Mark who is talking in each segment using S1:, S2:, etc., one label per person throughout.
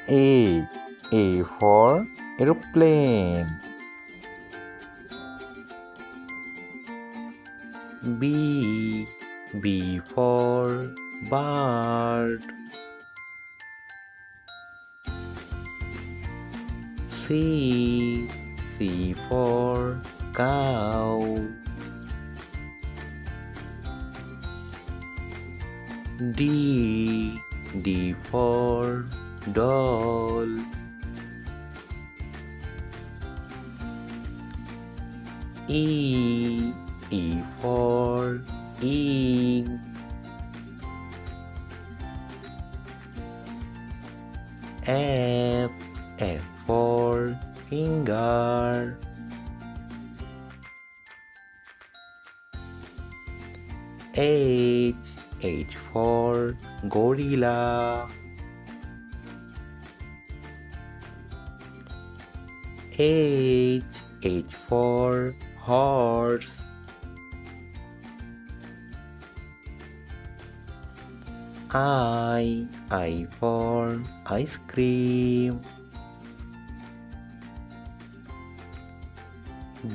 S1: A. A for aeroplane. B. B for bird. C. C for cow. D. D for doll. E. E for ink. F. F for finger. H. H for gorilla. H. H for horse. I for ice cream.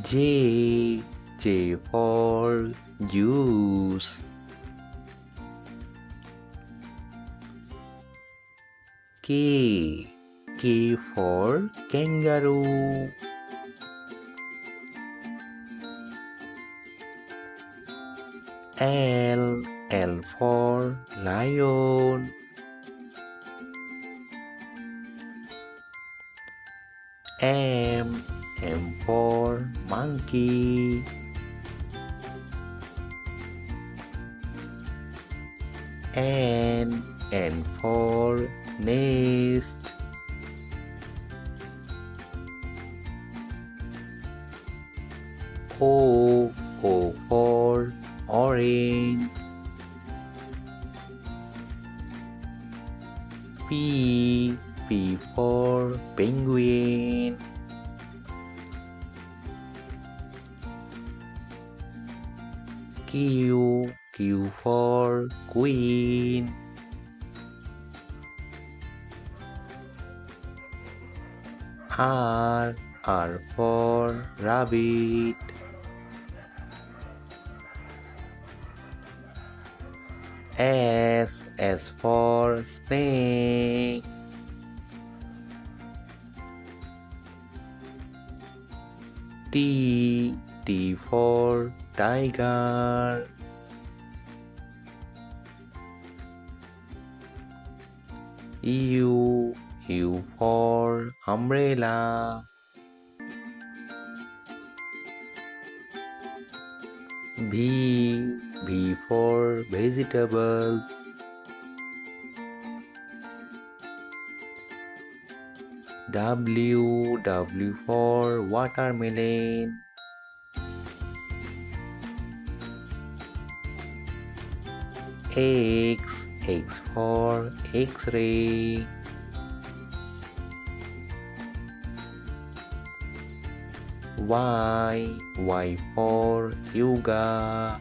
S1: J. J for juice. K. K for kangaroo. L. L for lion. M. M for monkey. N. N for nest. O. O for orange. P. P for penguin. Q. Q for queen. R. R for rabbit. S. S for snake. T. T for tiger. U. U for umbrella. V. V for vegetables. W. W for watermelon. X. X for X-ray. Y. Y for yoga.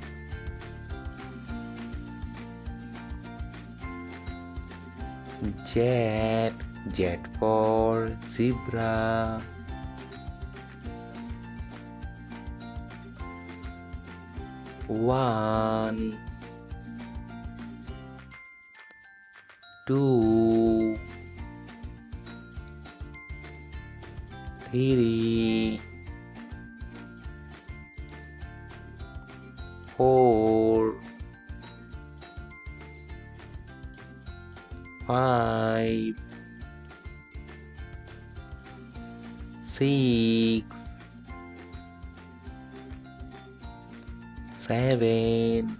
S1: Z. Z for zebra. One. Two. Three. Four. Five. Six. Seven.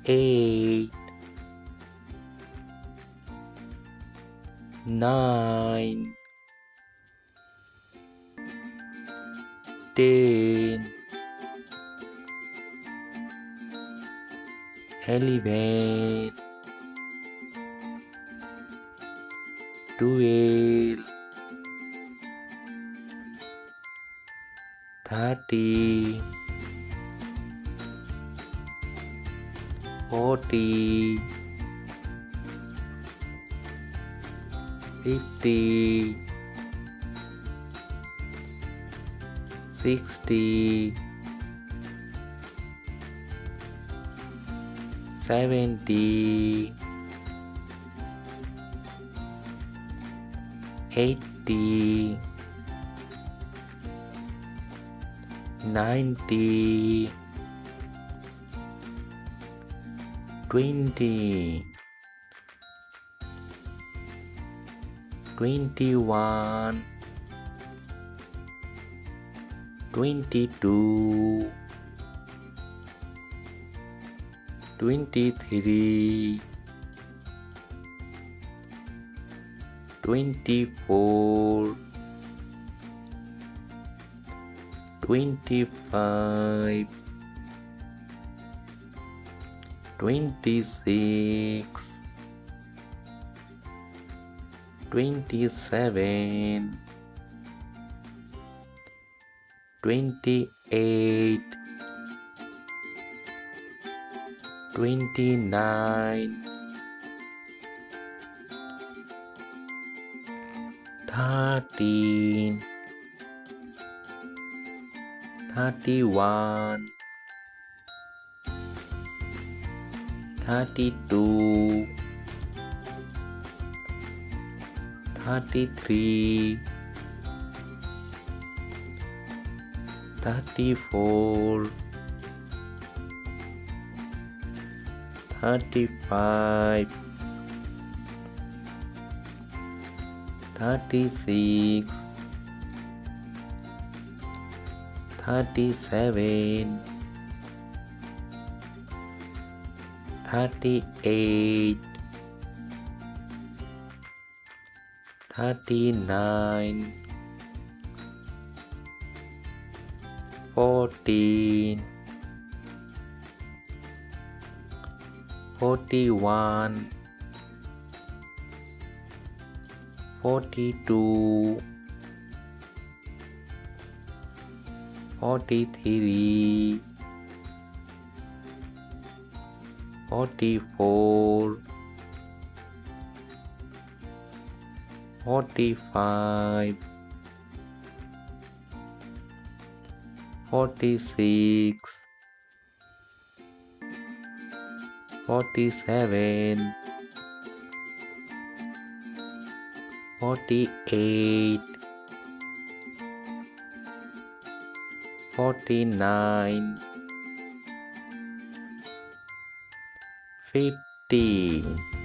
S1: Eight. Nine. 10. 11. 12. 30. 40. 50, 60, 70, 80, 90, 20, 21, 22, 23, 24, 25, 26, 27, 28, 29, 30, 31, 32, 33, 34, 35, 36, 37, 38, 39, 40, 41, 42, 43, 44, 45, 46, 47, 48, 49, 50.